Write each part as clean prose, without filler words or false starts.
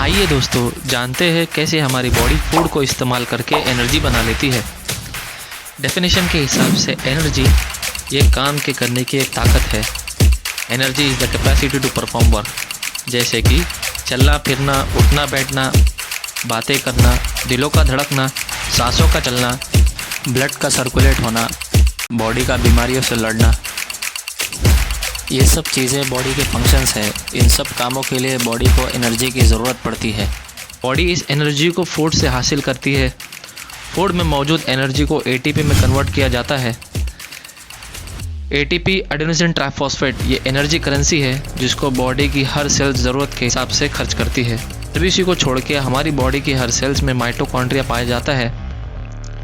आइए दोस्तों जानते हैं कैसे हमारी बॉडी फूड को इस्तेमाल करके एनर्जी बना लेती है। डेफिनेशन के हिसाब से एनर्जी ये काम के करने की एक ताकत है। Energy is the capacity to perform work, जैसे कि चलना फिरना, उठना बैठना, बातें करना, दिलों का धड़कना, सांसों का चलना, ब्लड का सर्कुलेट होना, बॉडी का बीमारियों से लड़ना। ये सब चीज़ें बॉडी के फंक्शंस हैं। इन सब कामों के लिए बॉडी को एनर्जी की ज़रूरत पड़ती है। बॉडी इस एनर्जी को फूड से हासिल करती है। फूड में मौजूद एनर्जी को एटीपी में कन्वर्ट किया जाता है। एटीपी एडेनोसिन ट्राइफॉस्फेट ये एनर्जी करेंसी है जिसको बॉडी की हर सेल्स ज़रूरत के हिसाब से खर्च करती है। आरबीसी को छोड़ के हमारी बॉडी की हर सेल्स में माइटोकॉन्ड्रिया पाया जाता है,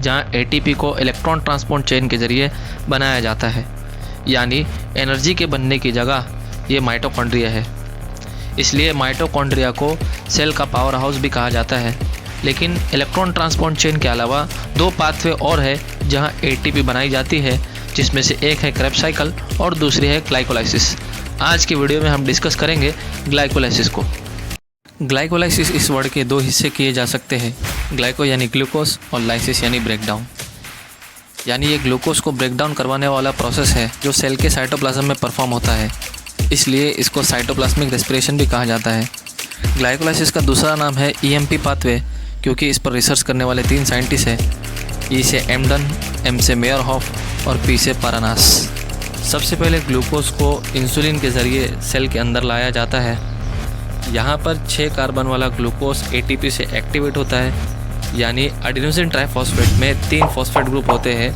जहाँ एटीपी को इलेक्ट्रॉन ट्रांसपोर्ट चेन के ज़रिए बनाया जाता है। यानी एनर्जी के बनने की जगह ये माइटोकॉन्ड्रिया है। इसलिए माइटोकॉन्ड्रिया को सेल का पावर हाउस भी कहा जाता है। लेकिन इलेक्ट्रॉन ट्रांसपोर्ट चेन के अलावा दो पाथवे और है जहाँ एटीपी बनाई जाती है, जिसमें से एक है क्रेब्स साइकिल और दूसरी है ग्लाइकोलाइसिस। आज की वीडियो में हम डिस्कस करेंगे ग्लाइकोलाइसिस को। ग्लाइकोलाइसिस इस वर्ड के दो हिस्से किए जा सकते हैं, ग्लाइको यानी ग्लूकोज और लाइसिस यानी ब्रेकडाउन। यानी ये ग्लूकोज को ब्रेकडाउन करवाने वाला प्रोसेस है जो सेल के साइटोप्लाज्म में परफॉर्म होता है। इसलिए इसको साइटोप्लाज्मिक रेस्पिरेशन भी कहा जाता है। ग्लाइकोलाइसिस का दूसरा नाम है ईएमपी पाथवे, क्योंकि इस पर रिसर्च करने वाले 3 साइंटिस्ट हैं। ई से एमडन, एम से मेयरहॉफ और पी से पारानास। सबसे पहले ग्लूकोज को इंसुलिन के ज़रिए सेल के अंदर लाया जाता है। यहाँ पर 6 कार्बन वाला ग्लूकोज एटीपी से एक्टिवेट होता है। यानी एडेनोसिन ट्राइफॉस्फेट में 3 फॉस्फेट ग्रुप होते हैं,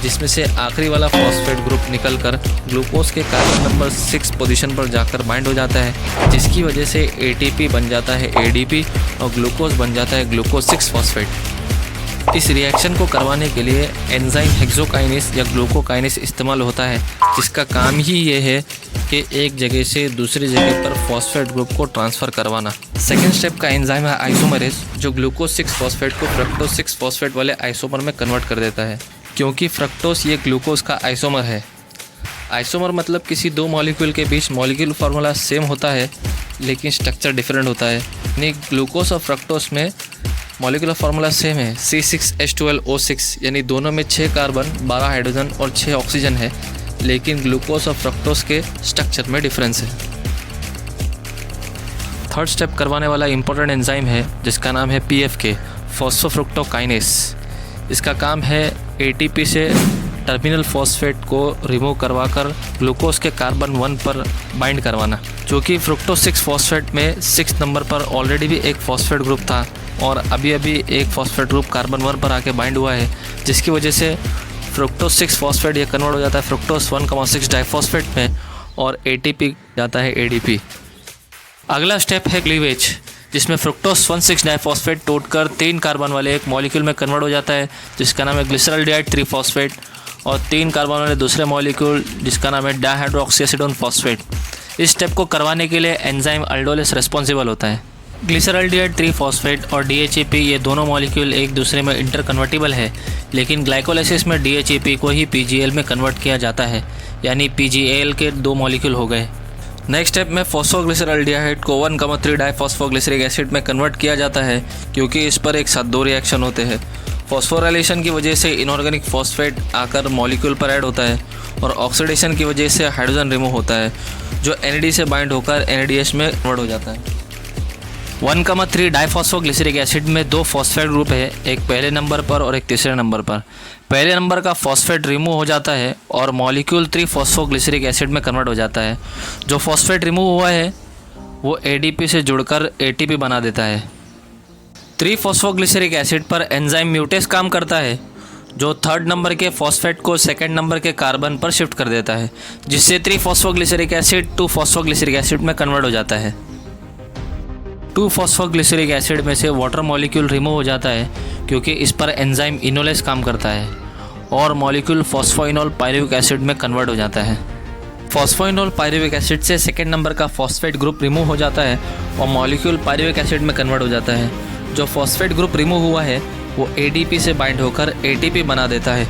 जिसमें से आखिरी वाला फॉस्फेट ग्रुप निकलकर ग्लूकोज के कार्बन नंबर 6 पोजीशन पर जाकर बाइंड हो जाता है, जिसकी वजह से एटीपी बन जाता है एडीपी और ग्लूकोज बन जाता है ग्लूकोज 6 फॉस्फेट। इस रिएक्शन को करवाने के लिए एंजाइम हेक्सोकाइनेस या ग्लूकोकाइनेस इस्तेमाल होता है, जिसका काम ही ये है कि एक जगह से दूसरी जगह पर फॉस्फेट ग्रुप को ट्रांसफ़र करवाना। सेकेंड स्टेप का एंजाइम है आइसोमरेज, जो ग्लूकोज 6 फॉस्फेट को फ्रक्टोज 6 फॉस्फेट वाले आइसोमर में कन्वर्ट कर देता है। क्योंकि फ्रक्टोज ये ग्लूकोज का आइसोमर है। आइसोमर मतलब किसी 2 मॉलिक्यूल के बीच मॉलिक्यूल फार्मूला सेम होता है लेकिन स्ट्रक्चर डिफरेंट होता है। यानी ग्लूकोज और फ्रक्टोज में मॉलिक्यूलर फार्मूला सेम है C6H12O6, यानी दोनों में 6 कार्बन, 12 हाइड्रोजन और 6 ऑक्सीजन है, लेकिन ग्लूकोज और फ्रक्टोज के स्ट्रक्चर में डिफरेंस है। थर्ड स्टेप करवाने वाला इंपॉर्टेंट एंजाइम है जिसका नाम है PFK, फॉस्फोफ्रुक्टोकाइनेस। इसका काम है एटीपी से टर्मिनल फॉस्फेट को रिमूव करवाकर ग्लूकोज के कार्बन 1 पर बाइंड करवाना। जो कि फ्रुक्टोज 6 फॉस्फेट में 6 नंबर पर ऑलरेडी भी एक फॉस्फेट ग्रुप था और अभी एक फॉस्फेट ग्रुप कार्बन 1 पर आके बाइंड हुआ है, जिसकी वजह से फ्रुक्टोज 6 फॉस्फेट ये कन्वर्ट हो जाता है फ्रुक्टोज 1,6 डाइफॉस्फेट में और एटीपी जाता है एडीपी। अगला स्टेप है क्लीवेज, जिसमें फ्रुक्टोज 1,6 डाइफॉस्फेट टूटकर 3 कार्बन वाले एक मॉलिक्यूल में कन्वर्ट हो जाता है, जिसका नाम है ग्लिसरॉल्डिहाइड 3 फॉस्फेट, और 3 कार्बन वाले दूसरे मॉलिक्यूल जिसका नाम है डाइहाइड्रोक्सीएसिडोन फॉस्फेट। इस स्टेप को करवाने के लिए एंजाइम अल्डोलेस रिस्पॉन्सिबल होता है। ग्लिसरॉल्डिहाइड 3 फॉस्फेट और DHEP ये दोनों मॉलिक्यूल एक दूसरे में इंटरकन्वर्टिबल है, लेकिन ग्लाइकोलाइसिस में DHEP को ही PGL में कन्वर्ट किया जाता है, यानी PGAL के 2 मॉलिक्यूल हो गए। नेक्स्ट स्टेप में फॉस्फोग्लिसरॉल्डिहाइड को 1,3 डाइफॉस्फोग्लिसरिक एसिड में कन्वर्ट किया जाता है, क्योंकि इस पर एक साथ 2 रिएक्शन होते हैं। फॉस्फोराइलेशन की वजह से इनऑर्गेनिक फॉस्फेट आकर मॉलिक्यूल पर ऐड होता है और ऑक्सीडेशन की वजह से हाइड्रोजन रिमूव होता है, जो NAD से बाइंड होकर NADH में कन्वर्ट हो जाता है। 1,3 डाइफॉस्फोग्लिसरिक एसिड में 2 फॉस्फेट ग्रुप है, एक पहले नंबर पर और एक तीसरे नंबर पर। पहले नंबर का फॉस्फेट रिमूव हो जाता है और मॉलिक्यूल 3 फॉस्फोग्लिसरिक एसिड में कन्वर्ट हो जाता है। जो फॉस्फेट रिमूव हुआ है वो ADP से जुड़कर ATP बना देता है। 3 फॉस्फोग्लिसरिक एसिड पर एंजाइम म्यूटेस काम करता है, जो 3rd नंबर के फॉस्फेट को 2nd नंबर के कार्बन पर शिफ्ट कर देता है, जिससे 3 फॉस्फोग्लिसरिक एसिड 2 फॉस्फोग्लिसरिक एसिड में कन्वर्ट हो जाता है। 2 फॉस्फोग्लिसरिक एसिड में से वाटर मॉलिक्यूल रिमूव हो जाता है, क्योंकि इस पर एंजाइम इनोलेस काम करता है और मॉलिक्यूल फॉस्फोइनोल पायरुविक एसिड में कन्वर्ट हो जाता है। फॉस्फोइनोल पायरुविक एसिड से 2nd नंबर का फॉस्फेट ग्रुप रिमूव हो जाता है और मॉलिक्यूल पायरुविक एसिड में कन्वर्ट हो जाता है। जो फॉस्फेट ग्रुप रिमूव हुआ है वो ADP से बाइंड होकर ATP बना देता है